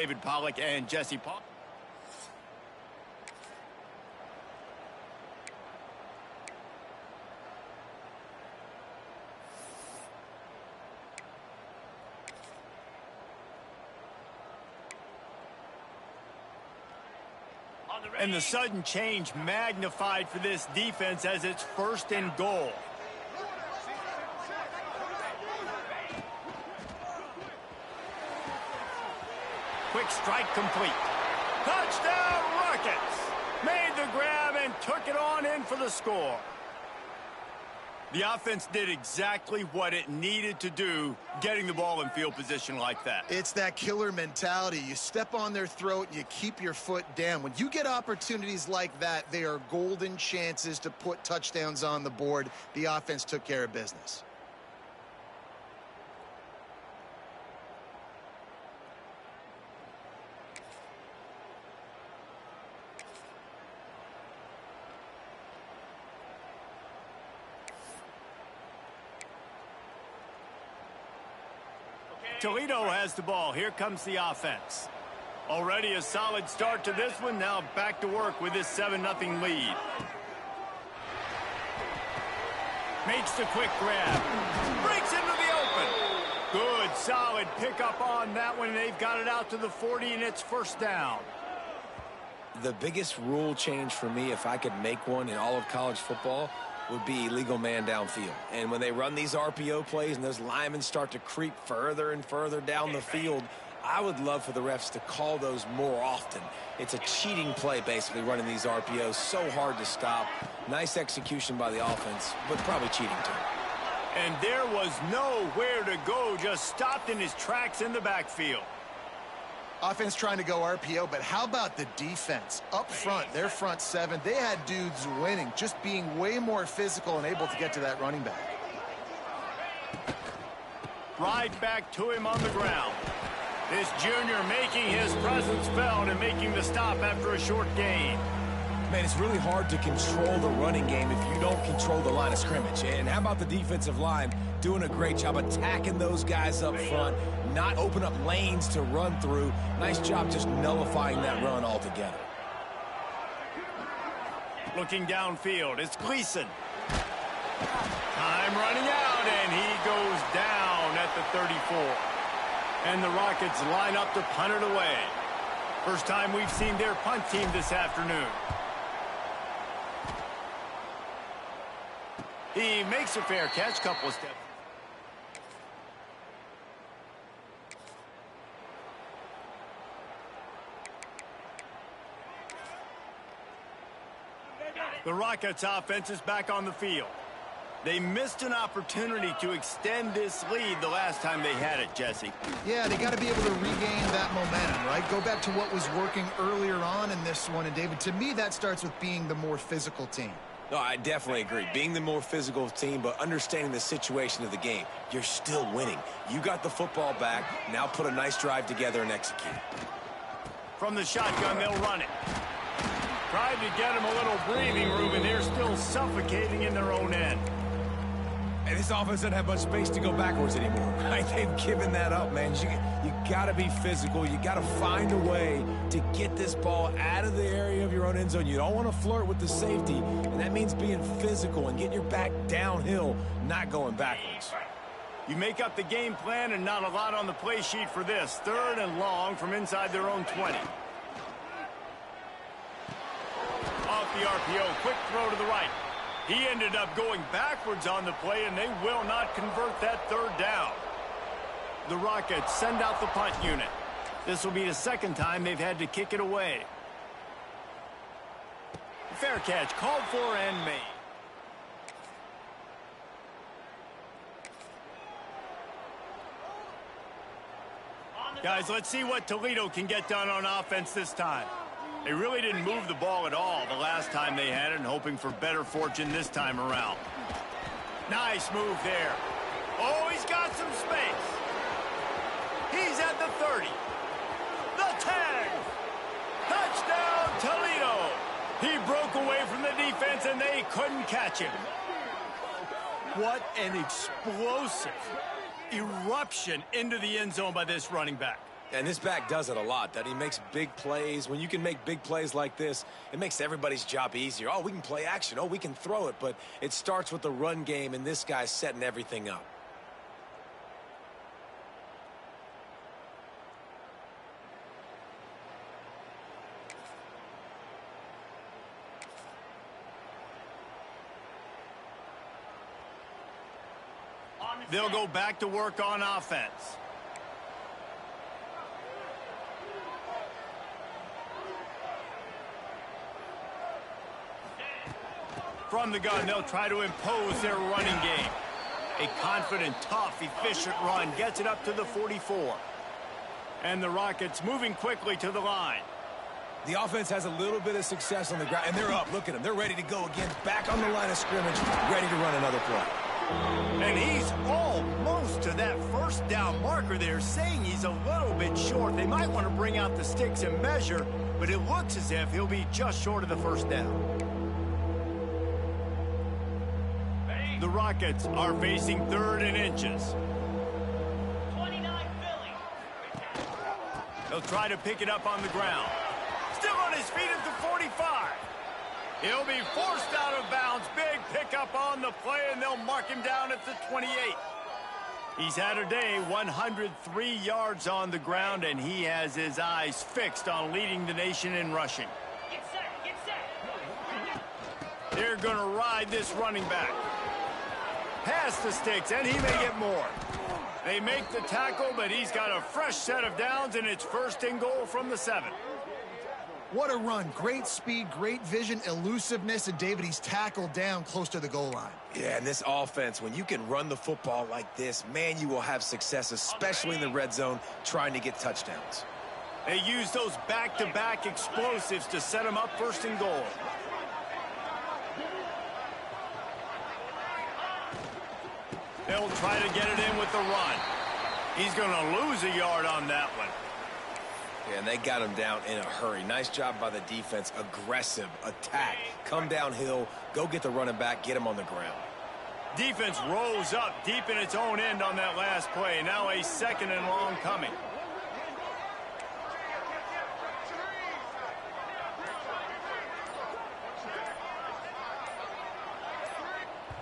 David Pollock and Jesse Paul. And the sudden change magnified for this defense as it's 1st and goal. Quick strike complete. Touchdown Rockets! Made the grab and took it on in for the score. The offense did exactly what it needed to do, getting the ball in field position like that. It's that killer mentality. You step on their throat, you keep your foot down. When you get opportunities like that, they are golden chances to put touchdowns on the board. The offense took care of business. Toledo has the ball. Here comes the offense. Already a solid start to this one. Now back to work with this 7-0 lead. Makes the quick grab. Breaks into the open. Good, solid pickup on that one. They've got it out to the 40, and it's 1st down. The biggest rule change for me, if I could make one in all of college football, would be illegal man downfield. And when they run these RPO plays and those linemen start to creep further and further down the field, I would love for the refs to call those more often. It's a cheating play, basically, running these RPOs. So hard to stop. Nice execution by the offense, but probably cheating too. And there was nowhere to go, just stopped in his tracks in the backfield. Offense trying to go RPO, but how about the defense? Up front, their front 7, they had dudes winning, just being way more physical and able to get to that running back. Right back to him on the ground. This junior making his presence felt and making the stop after a short gain. Man, it's really hard to control the running game if you don't control the line of scrimmage. And how about the defensive line doing a great job attacking those guys up front, not open up lanes to run through. Nice job just nullifying that run altogether. Looking downfield, it's Gleason. Time running out, and he goes down at the 34. And the Rockets line up to punt it away. First time we've seen their punt team this afternoon. He makes a fair catch, couple of steps. The Rockets offense is back on the field. They missed an opportunity to extend this lead the last time they had it, Jesse. Yeah, they got to be able to regain that momentum, right? Go back to what was working earlier on in this one. And, David, to me, that starts with being the more physical team. No, I definitely agree. Being the more physical team, but understanding the situation of the game. You're still winning. You got the football back. Now put a nice drive together and execute. From the shotgun, they'll run it. Tried to get them a little breathing room, and they're still suffocating in their own end. And this offense doesn't have much space to go backwards anymore. Right? They've given that up, man. You got to be physical. You got to find a way to get this ball out of the area of your own end zone. You don't want to flirt with the safety, and that means being physical and getting your back downhill, not going backwards. You make up the game plan, and not a lot on the play sheet for this. 3rd and long from inside their own 20. Off the RPO, quick throw to the right. He ended up going backwards on the play, and they will not convert that 3rd down. The Rockets send out the punt unit. This will be the 2nd time they've had to kick it away. Fair catch, called for and made. Guys, let's see what Toledo can get done on offense this time. They really didn't move the ball at all the last time they had it, and hoping for better fortune this time around. Nice move there. Oh, he's got some space. He's at the 30. The 10. Touchdown, Toledo. He broke away from the defense, and they couldn't catch him. What an explosive eruption into the end zone by this running back. And this back does it a lot, that he makes big plays. When you can make big plays like this, it makes everybody's job easier. Oh, we can play action. Oh, we can throw it. But it starts with the run game, and this guy's setting everything up. They'll go back to work on offense. From the gun, they'll try to impose their running game. A confident, tough, efficient run gets it up to the 44. And the Rockets moving quickly to the line. The offense has a little bit of success on the ground, and they're up. Look at them. They're ready to go again. Back on the line of scrimmage, ready to run another play. And he's almost to that first down marker there, saying he's a little bit short. They might want to bring out the sticks and measure, but it looks as if he'll be just short of the first down. The Rockets are facing 3rd and inches. 29 Philly. They'll try to pick it up on the ground. Still on his feet at the 45. He'll be forced out of bounds. Big pickup on the play, and they'll mark him down at the 28. He's had a day, 103 yards on the ground, and he has his eyes fixed on leading the nation in rushing. Get set, get set. They're going to ride this running back. Past the sticks, and he may get more. They make the tackle, but he's got a fresh set of downs, and it's 1st and goal from the 7. What a run. Great speed, great vision, elusiveness, and David, he's tackled down close to the goal line. Yeah, and this offense, when you can run the football like this, man, you will have success, especially in the red zone, trying to get touchdowns. They use those back-to-back explosives to set them up 1st and goal. They'll try to get it in with the run. He's going to lose a yard on that one. Yeah, and they got him down in a hurry. Nice job by the defense. Aggressive attack. Come downhill. Go get the running back. Get him on the ground. Defense rose up deep in its own end on that last play. Now a 2nd and long coming.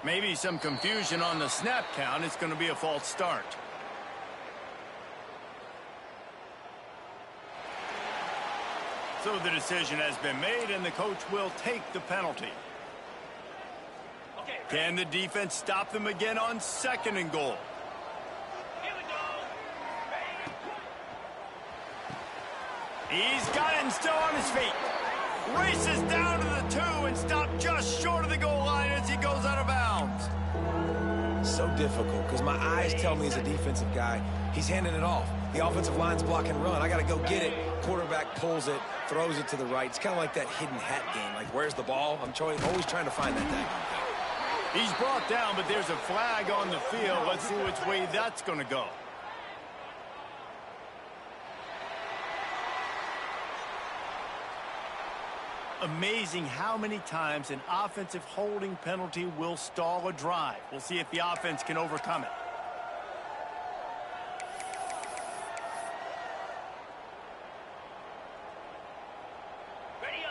Maybe some confusion on the snap count. It's going to be a false start. So the decision has been made, and the coach will take the penalty. Can the defense stop them again on 2nd and goal? Here we go. He's got it and still on his feet. Races down to the 2 and stopped just short of the goal line as he goes out of bounds. So difficult because my eyes tell me as a defensive guy, he's handing it off. The offensive line's block and run. I got to go get it. Quarterback pulls it, throws it to the right. It's kind of like that hidden hat game. Like, where's the ball? I'm always trying to find that thing. He's brought down, but there's a flag on the field. Let's see which way that's going to go. Amazing how many times an offensive holding penalty will stall a drive. We'll see if the offense can overcome it.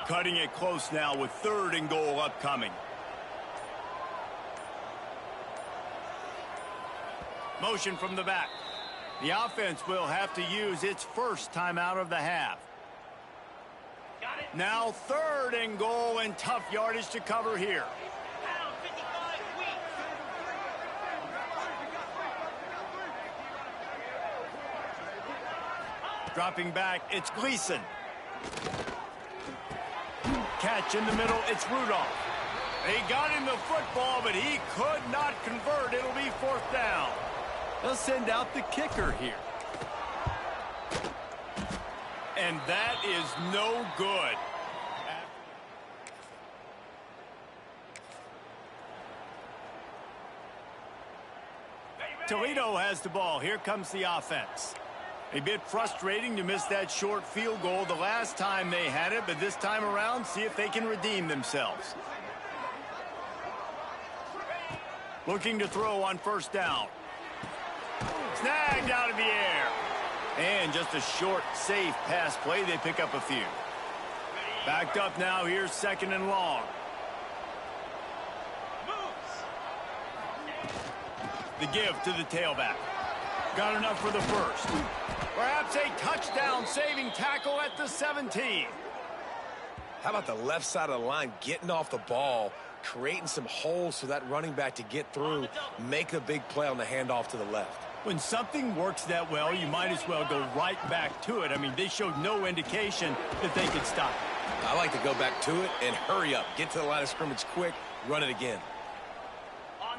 Cutting it close now with 3rd and goal upcoming. Motion from the back. The offense will have to use its first timeout of the half. Now 3rd and goal, and tough yardage to cover here. Pound 55 weeks. Dropping back, it's Gleason. Catch in the middle, it's Rudolph. They got him the football, but he could not convert. It'll be 4th down. They'll send out the kicker here. And that is no good. Toledo has the ball. Here comes the offense. A bit frustrating to miss that short field goal the last time they had it, but this time around, see if they can redeem themselves. Looking to throw on 1st down. Snagged out of the air. And just a short, safe pass play. They pick up a few. Backed up now. Here's 2nd and long. The give to the tailback. Got enough for the first. Perhaps a touchdown-saving tackle at the 17. How about the left side of the line getting off the ball, creating some holes for that running back to get through, make a big play on the handoff to the left. When something works that well, you might as well go right back to it. I mean, they showed no indication that they could stop it. I like to go back to it and hurry up. Get to the line of scrimmage quick, run it again.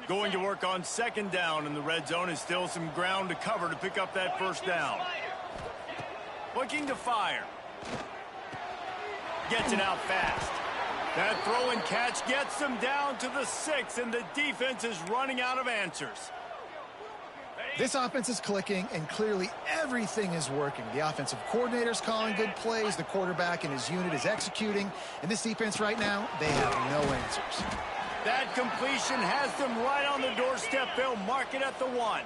Going to work on 2nd down, and the red zone is still some ground to cover to pick up that 1st down. Looking to fire. Gets it out fast. That throw and catch gets them down to the 6, and the defense is running out of answers. This offense is clicking, and clearly everything is working. The offensive coordinator's calling good plays. The quarterback and his unit is executing. And this defense right now, they have no answers. That completion has them right on the doorstep. They'll mark it at the 1.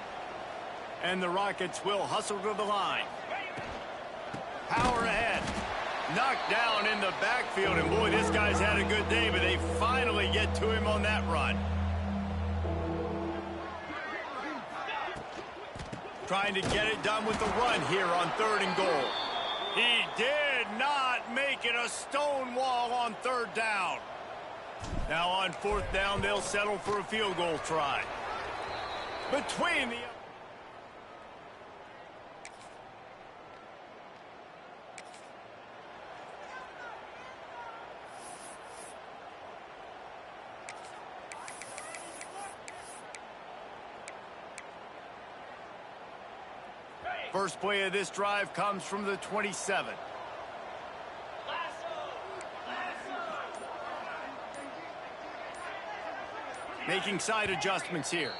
And the Rockets will hustle to the line. Power ahead. Knocked down in the backfield. And boy, this guy's had a good day, but they finally get to him on that run. Trying to get it done with the run here on 3rd and goal. He did not make it a stone wall on 3rd down. Now on 4th down, they'll settle for a field goal try. Between the... First play of this drive comes from the 27. Making side adjustments here.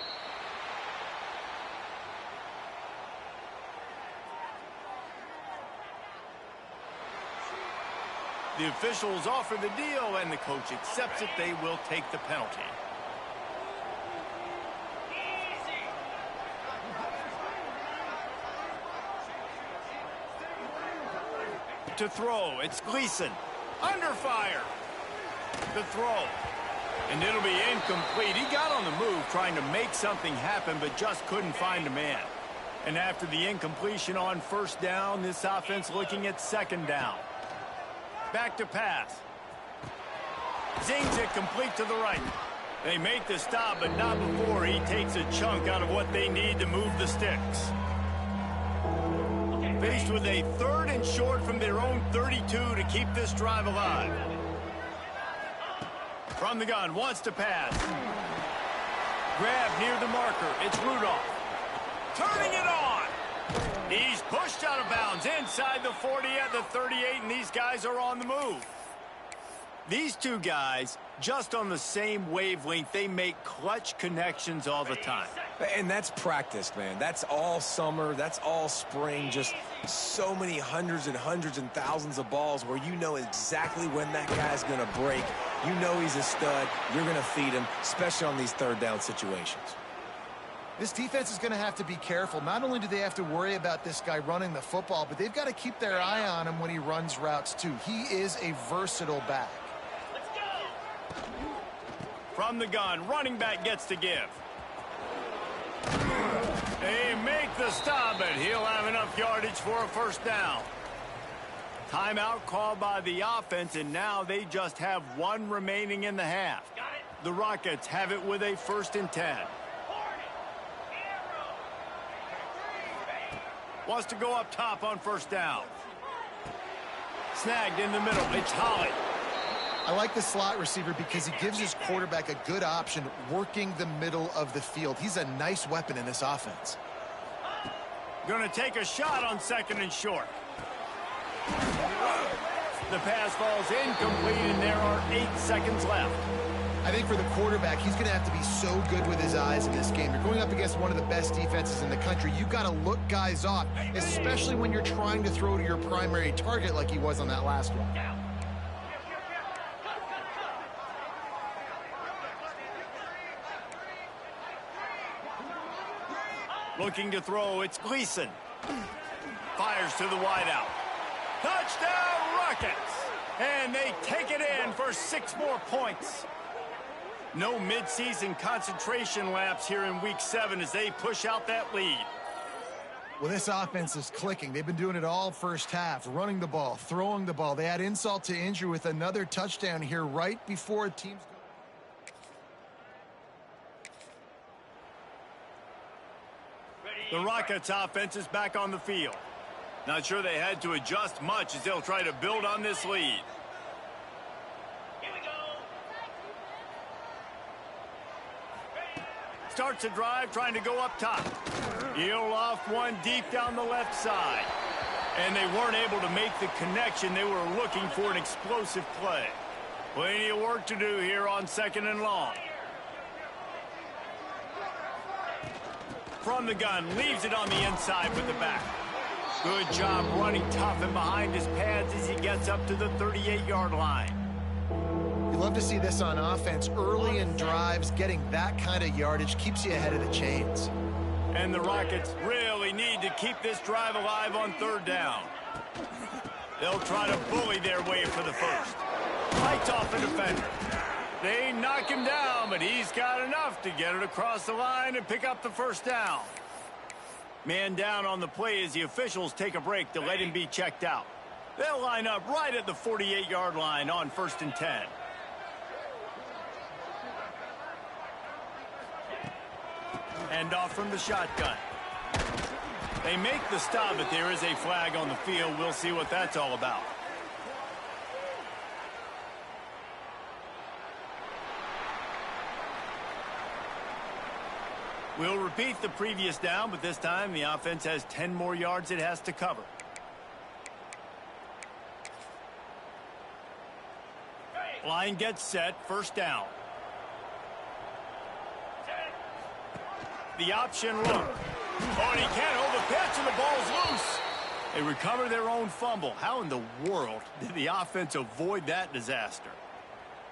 The officials offer the deal, and the coach accepts it. They will take the penalty. To throw, it's Gleason. Under fire. The throw. And it'll be incomplete. He got on the move trying to make something happen, but just couldn't find a man. And after the incompletion on 1st down, this offense looking at 2nd down. Back to pass. Zings it complete to the right. They make the stop, but not before he takes a chunk out of what they need to move the sticks. Faced with a 3rd and short from their own 32 to keep this drive alive. From the gun, wants to pass. Grab near the marker. It's Rudolph. Turning it on. He's pushed out of bounds inside the 40 at the 38, and these guys are on the move. These two guys, just on the same wavelength, they make clutch connections all the time. And that's practice, man. That's all summer. That's all spring. Just so many hundreds and thousands of balls where you know exactly when that guy's going to break. You know he's a stud. You're going to feed him, especially on these 3rd down situations. This defense is going to have to be careful. Not only do they have to worry about this guy running the football, but they've got to keep their eye on him when he runs routes, too. He is a versatile back. From the gun, running back gets to give. They make the stop, but he'll have enough yardage for a 1st down. Timeout called by the offense, and now they just have 1 remaining in the half. The Rockets have it with a 1st and 10. Wants to go up top on 1st down. Snagged in the middle. It's Holly. I like the slot receiver because he gives his quarterback a good option working the middle of the field. He's a nice weapon in this offense. Going to take a shot on 2nd and short. The pass falls incomplete, and there are 8 seconds left. I think for the quarterback, he's going to have to be so good with his eyes in this game. You're going up against one of the best defenses in the country. You've got to look guys off, especially when you're trying to throw to your primary target like he was on that last one. Looking to throw, it's Gleason. Fires to the wideout. Touchdown, Rockets! And they take it in for 6 more points. No midseason concentration laps here in Week 7 as they push out that lead. Well, this offense is clicking. They've been doing it all first half, running the ball, throwing the ball. They add insult to injury with another touchdown here right before teams go. The Rockets offense is back on the field. Not sure they had to adjust much as they'll try to build on this lead. Here we go. Starts a drive trying to go up top. He'll loft one deep down the left side. And they weren't able to make the connection. They were looking for an explosive play. Plenty of work to do here on 2nd and long. From the gun, leaves it on the inside with the back. Good job running tough and behind his pads as he gets up to the 38-yard line. You love to see this on offense. Early in drives, getting that kind of yardage keeps you ahead of the chains. And the Rockets really need to keep this drive alive on 3rd down. They'll try to bully their way for the first. Fights off the defender. They knock him down, but he's got enough to get it across the line and pick up the 1st down. Man down on the play as the officials take a break to let him be checked out. They'll line up right at the 48-yard line on 1st and 10. Hand off from the shotgun. They make the stop, but there is a flag on the field. We'll see what that's all about. We'll repeat the previous down, but this time the offense has 10 more yards it has to cover. Line gets set, 1st down. The option look. Oh, and he can't hold the pitch, and the ball's loose. They recover their own fumble. How in the world did the offense avoid that disaster?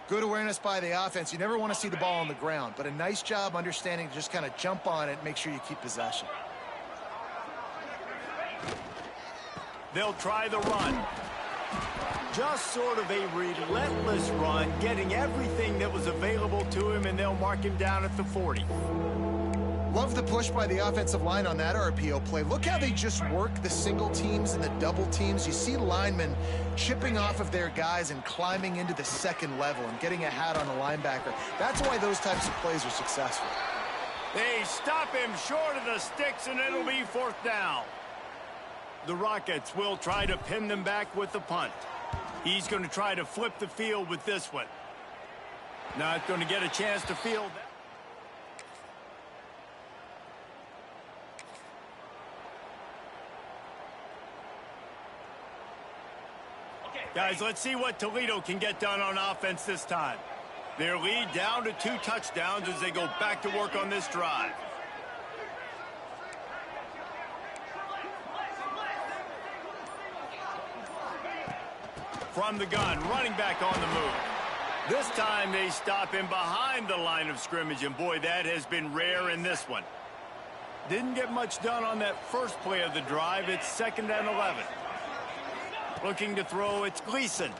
Good awareness by the offense. You never want to see the ball on the ground, but a nice job understanding to just kind of jump on it and make sure you keep possession. They'll try the run. Just sort of a relentless run, getting everything that was available to him, and they'll mark him down at the 40. Love the push by the offensive line on that RPO play. Look how they just work the single teams and the double teams. You see linemen chipping off of their guys and climbing into the 2nd level and getting a hat on the linebacker. That's why those types of plays are successful. They stop him short of the sticks, and it'll be 4th down. The Rockets will try to pin them back with the punt. He's going to try to flip the field with this one. Not going to get a chance to field that. Guys, let's see what Toledo can get done on offense this time. Their lead down to 2 touchdowns as they go back to work on this drive. From the gun, running back on the move. This time they stop him behind the line of scrimmage, and boy, that has been rare in this one. Didn't get much done on that first play of the drive. It's 2nd and 11. Looking to throw, it's Gleason.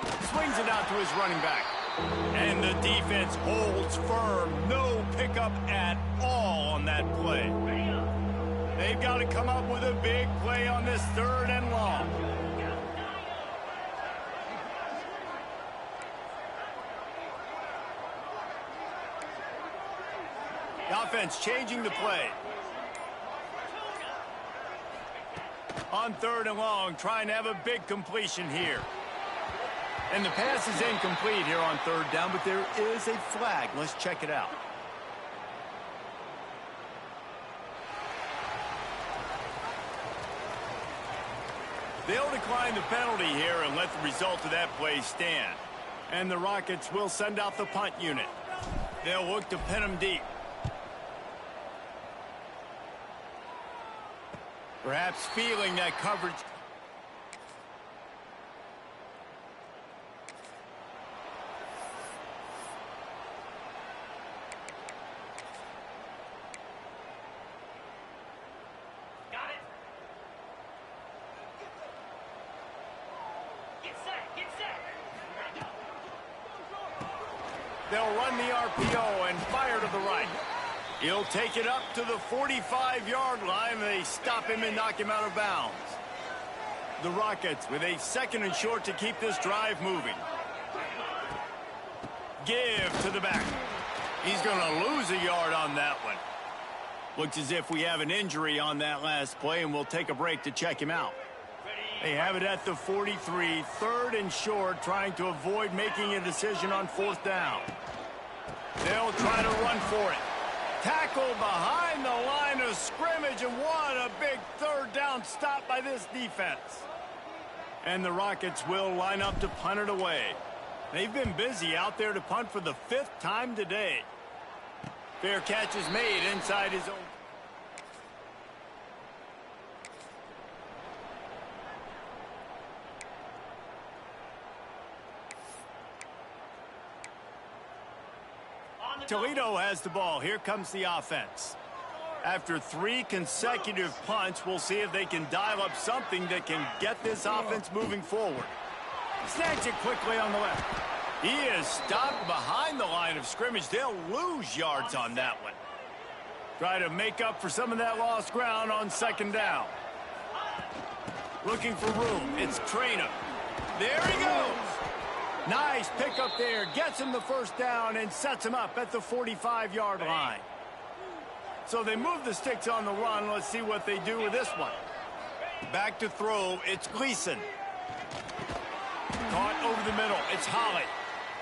Swings it out to his running back. And the defense holds firm. No pickup at all on that play. They've got to come up with a big play on this 3rd and long. The offense changing the play. On 3rd and long, trying to have a big completion here. And the pass is incomplete here on 3rd down, but there is a flag. Let's check it out. They'll decline the penalty here and let the result of that play stand. And the Rockets will send out the punt unit. They'll look to pin them deep. Perhaps feeling that coverage. Got it. Get set. They'll run the RPO and fire to the right. He'll take it up to the 45-yard line. They stop him and knock him out of bounds. The Rockets with a 2nd and short to keep this drive moving. Give to the back. He's going to lose a yard on that one. Looks as if we have an injury on that last play, and we'll take a break to check him out. They have it at the 43, 3rd and short, trying to avoid making a decision on 4th down. They'll try to run for it. Tackle behind the line of scrimmage, and what a big 3rd down stop by this defense. And the Rockets will line up to punt it away. They've been busy out there to punt for the 5th time today. Fair catch is made inside his own. Toledo has the ball. Here comes the offense. After 3 consecutive punts, we'll see if they can dial up something that can get this offense moving forward. Snatch it quickly on the left. He is stopped behind the line of scrimmage. They'll lose yards on that one. Try to make up for some of that lost ground on 2nd down. Looking for room. It's Traynor. There he goes. Nice pickup there. Gets him the 1st down and sets him up at the 45-yard line. So they move the sticks on the run. Let's see what they do with this one. Back to throw. It's Gleason. Caught over the middle. It's Holly.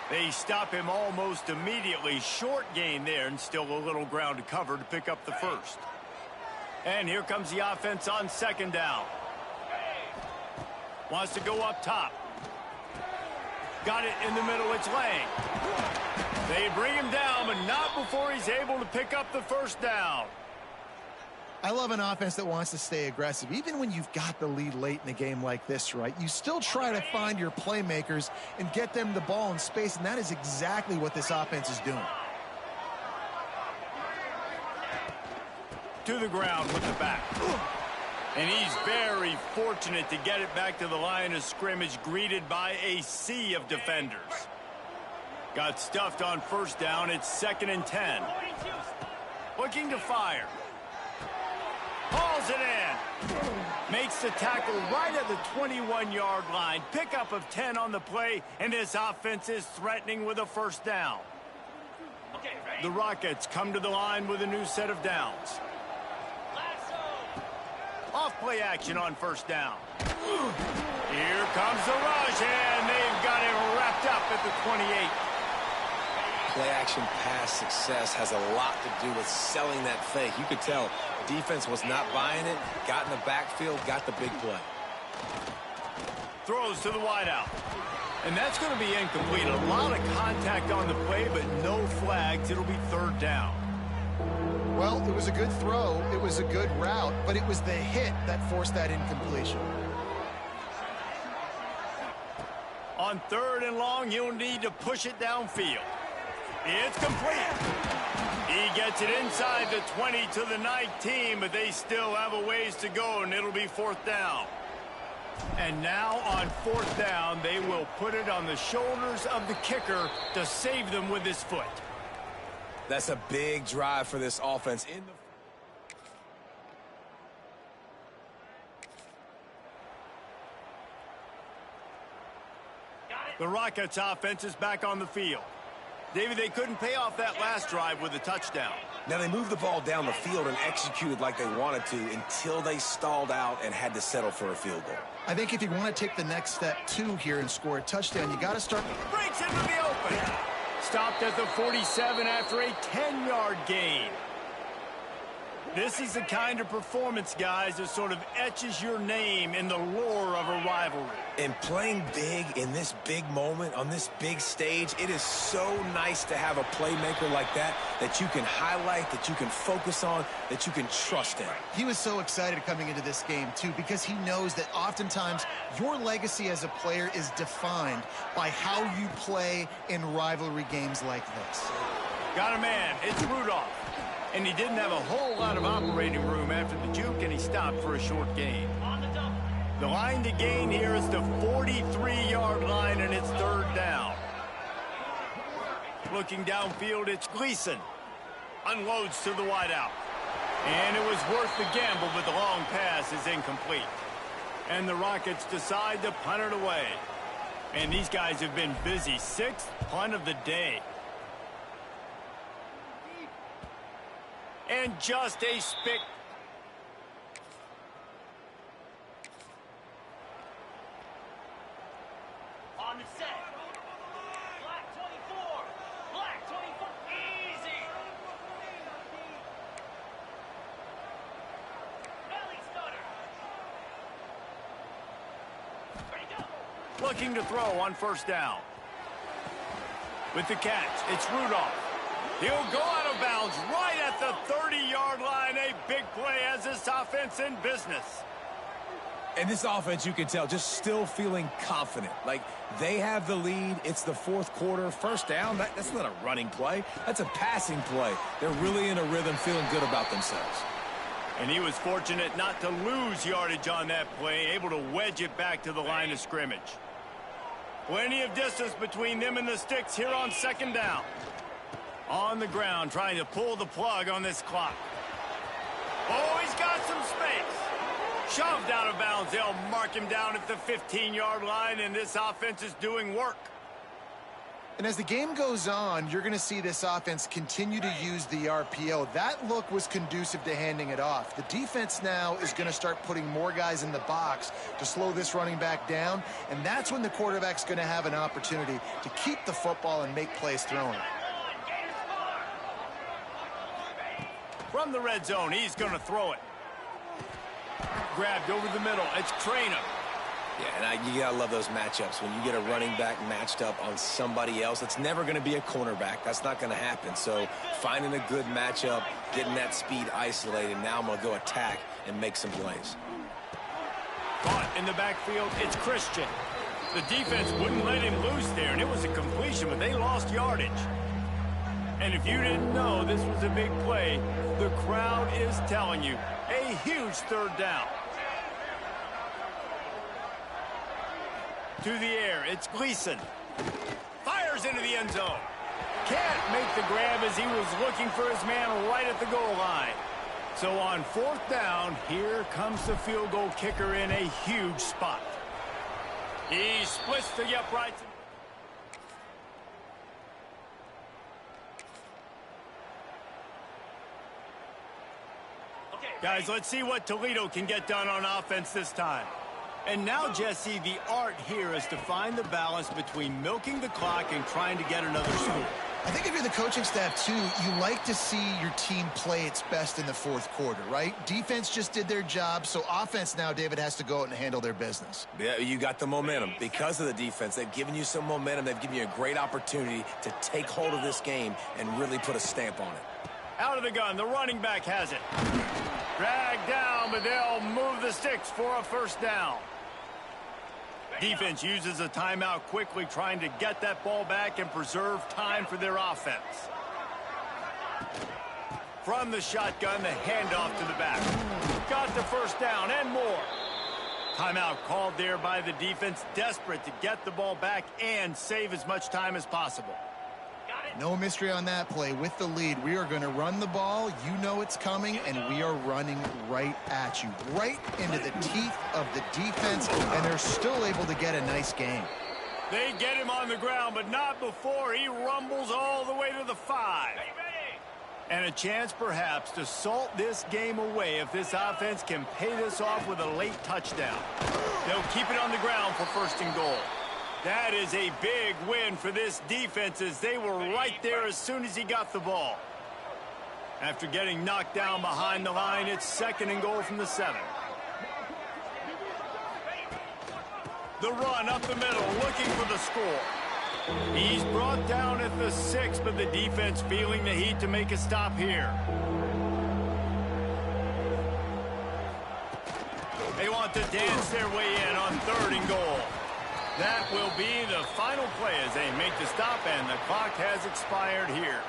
They stop him almost immediately. Short gain there, and still a little ground to cover to pick up the 1st. And here comes the offense on 2nd down. Wants to go up top. Got it in the middle. It's Lang. They bring him down, but not before he's able to pick up the 1st down. I love an offense that wants to stay aggressive. Even when you've got the lead late in a game like this, right, you still try to find your playmakers and get them the ball in space, and that is exactly what this offense is doing. To the ground with the back. And he's very fortunate to get it back to the line of scrimmage, greeted by a sea of defenders. Got stuffed on 1st down. It's 2nd and 10. Looking to fire. Hauls it in. Makes the tackle right at the 21-yard line. Pickup of 10 on the play, and this offense is threatening with a 1st down. The Rockets come to the line with a new set of downs. Off play action on 1st down. Here comes the rush, and they've got it wrapped up at the 28. Play action pass success has a lot to do with selling that fake. You could tell defense was not buying it, got in the backfield, got the big play. Throws to the wideout. And that's going to be incomplete. A lot of contact on the play, but no flags. It'll be 3rd down. Well, it was a good throw. It was a good route, but it was the hit that forced that incompletion. On 3rd and long, you'll need to push it downfield. It's complete. He gets it inside the 20 to the 19, but they still have a ways to go, and it'll be 4th down. And now on 4th down, they will put it on the shoulders of the kicker to save them with his foot. That's a big drive for this offense. The Rockets offense is back on the field. David, they couldn't pay off that last drive with a touchdown. Now they moved the ball down the field and executed like they wanted to until they stalled out and had to settle for a field goal. I think if you want to take the next step, too, here and score a touchdown, you got to start. Breaks into the open. Stopped at the 47 after a 10-yard gain. This is the kind of performance, guys, that sort of etches your name in the lore of a rivalry. And playing big in this big moment, on this big stage, it is so nice to have a playmaker like that that you can highlight, that you can focus on, that you can trust in. He was so excited coming into this game, too, because he knows that oftentimes your legacy as a player is defined by how you play in rivalry games like this. Got a man. It's Rudolph. And he didn't have a whole lot of operating room after the juke, and he stopped for a short gain. The line to gain here is the 43-yard line. looking downfield, it's Gleason. Unloads to the wideout. And it was worth the gamble, but the long pass is incomplete. And the Rockets decide to punt it away. And these guys have been busy. 6th punt of the day. And just a spick. On the set. Black 24. Black 24. Easy. Belly stutter. Ready to go. Looking to throw on first down. With the catch, it's Rudolph. He'll go out of bounds right at the 30-yard line. A big play as this offense in business. And this offense, you can tell, just still feeling confident. Like, they have the lead. It's the fourth quarter. First down, that's not a running play. That's a passing play. They're really in a rhythm, feeling good about themselves. And he was fortunate not to lose yardage on that play, able to wedge it back to the line of scrimmage. Plenty of distance between them and the sticks here on second down. On the ground, trying to pull the plug on this clock. Oh, he's got some space. Shoved out of bounds. They'll mark him down at the 15-yard line, and this offense is doing work. And as the game goes on, you're going to see this offense continue to use the RPO. That look was conducive to handing it off. The defense now is going to start putting more guys in the box to slow this running back down, and that's when the quarterback's going to have an opportunity to keep the football and make plays throwing it. From the red zone, he's going to throw it. Grabbed over the middle. It's Trainer. Yeah, and you got to love those matchups. When you get a running back matched up on somebody else, it's never going to be a cornerback. That's not going to happen. So finding a good matchup, getting that speed isolated, now I'm going to go attack and make some plays. Caught in the backfield, it's Christian. The defense wouldn't let him loose there, and it was a completion, but they lost yardage. And if you didn't know this was a big play, the crowd is telling you. A huge third down. To the air, it's Gleason. Fires into the end zone. Can't make the grab as he was looking for his man right at the goal line. So on fourth down, here comes the field goal kicker in a huge spot. He splits the uprights. Guys, let's see what Toledo can get done on offense this time. And now, Jesse, the art here is to find the balance between milking the clock and trying to get another score. I think if you're the coaching staff, too, you like to see your team play its best in the fourth quarter, right? Defense just did their job, so offense now, David, has to go out and handle their business. Yeah, you got the momentum. Because of the defense, they've given you some momentum. They've given you a great opportunity to take hold of this game and really put a stamp on it. Out of the gun, the running back has it. Dragged down, but they'll move the sticks for a first down. Defense uses a timeout quickly, trying to get that ball back and preserve time for their offense. From the shotgun, the handoff to the back. Got the first down and more. Timeout called there by the defense, desperate to get the ball back and save as much time as possible. No mystery on that play. With the lead, we are going to run the ball. You know it's coming, and we are running right at you, right into the teeth of the defense, and they're still able to get a nice gain. They get him on the ground, but not before he rumbles all the way to the 5. And a chance, perhaps, to salt this game away if this offense can pay this off with a late touchdown. They'll keep it on the ground for first and goal. That is a big win for this defense as they were right there as soon as he got the ball. After getting knocked down behind the line, it's second and goal from the 7. The run up the middle, looking for the score. He's brought down at the 6, but the defense feeling the heat to make a stop here. They want to dance their way in on third and goal. That will be the final play as they make the stop, and the clock has expired here.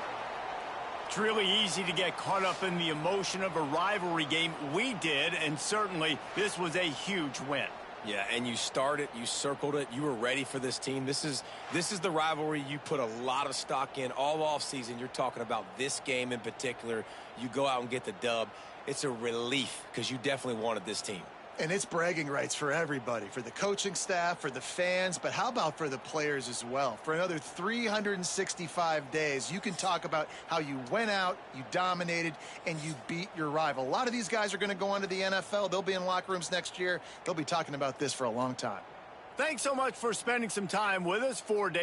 It's really easy to get caught up in the emotion of a rivalry game. We did, and certainly this was a huge win. Yeah, and you started, you circled it, you were ready for this team. This is the rivalry you put a lot of stock in all offseason. You're talking about this game in particular. You go out and get the dub. It's a relief because you definitely wanted this team. And it's bragging rights for everybody, for the coaching staff, for the fans, but how about for the players as well? For another 365 days, you can talk about how you went out, you dominated, and you beat your rival. A lot of these guys are going to go on to the NFL. They'll be in locker rooms next year. They'll be talking about this for a long time. Thanks so much for spending some time with us. For David